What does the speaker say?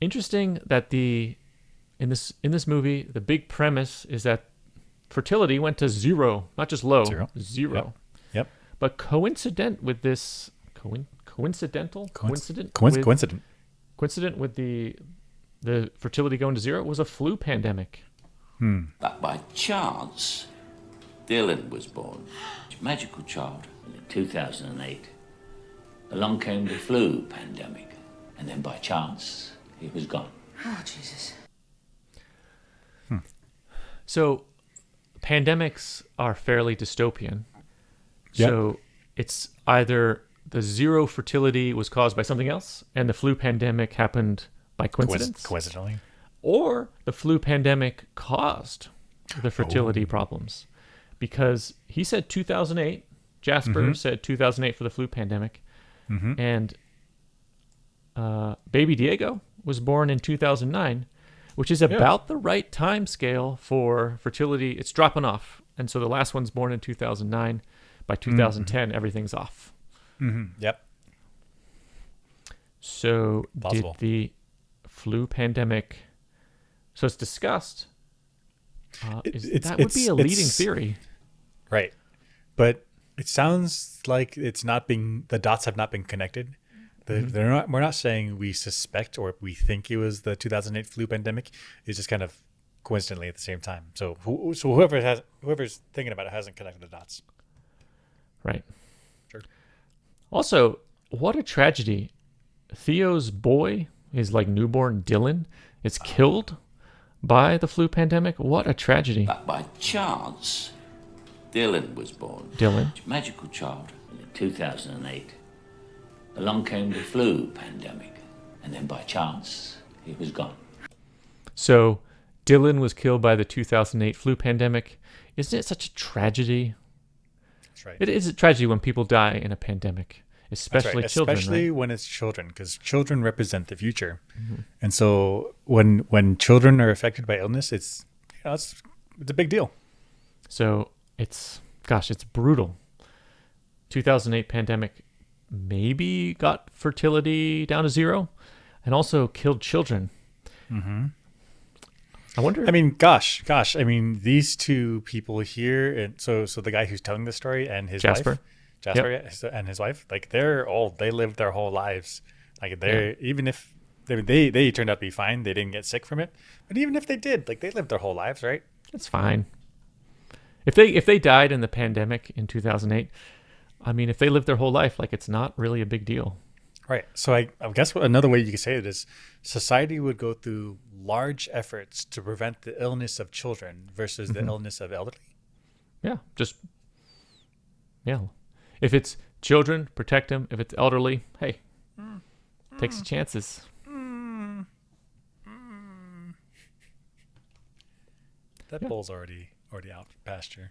interesting that in this movie, the big premise is that fertility went to zero, not just low, Zero. zero. Yep. But coincident with this, coincidental, Coincident. coincident with the fertility going to zero was a flu pandemic. But by chance, Dylan was born. Magical child. In 2008, along came the flu pandemic. And then by chance, he was gone. Oh, Jesus. So pandemics are fairly dystopian. Yep. So it's either the zero fertility was caused by something else and the flu pandemic happened by coincidence, Coincidentally. or the flu pandemic caused the fertility problems. Because he said 2008, Jasper said 2008 for the flu pandemic, and baby Diego was born in 2009, which is about the right time scale for fertility. It's dropping off. And so the last one's born in 2009. By 2010, everything's off. Yep. So Plausible. did the flu pandemic... So it's discussed. That would be a leading theory. Right. But it sounds like the dots have not been connected. We're not saying we suspect or we think it was the 2008 flu pandemic. It's just kind of coincidentally at the same time. So whoever's thinking about it hasn't connected the dots. Right. Sure. Also, what a tragedy. Theo's boy, his newborn Dylan, is killed by the flu pandemic. What a tragedy. But by chance, Dylan was born. Dylan. Magical child. In 2008, along came the flu pandemic. And then by chance, he was gone. So Dylan was killed by the 2008 flu pandemic. Isn't it such a tragedy? That's right. It is a tragedy when people die in a pandemic, especially children. Especially when it's children, because children represent the future. And so when children are affected by illness, it's a big deal. So it's brutal. 2008 pandemic maybe got fertility down to zero and also killed children. I wonder. I mean, gosh. I mean, these two people here, and so the guy who's telling the story and his wife, and his wife, they lived their whole lives. Even if they turned out to be fine, they didn't get sick from it. But even if they did, they lived their whole lives, right? It's fine. If they died in the pandemic in 2008, I mean, if they lived their whole life, it's not really a big deal. Right. So I guess another way you could say it is society would go through large efforts to prevent the illness of children versus the illness of elderly. Yeah. If it's children, protect them. If it's elderly, hey, take some chances. That bull's already out pasture.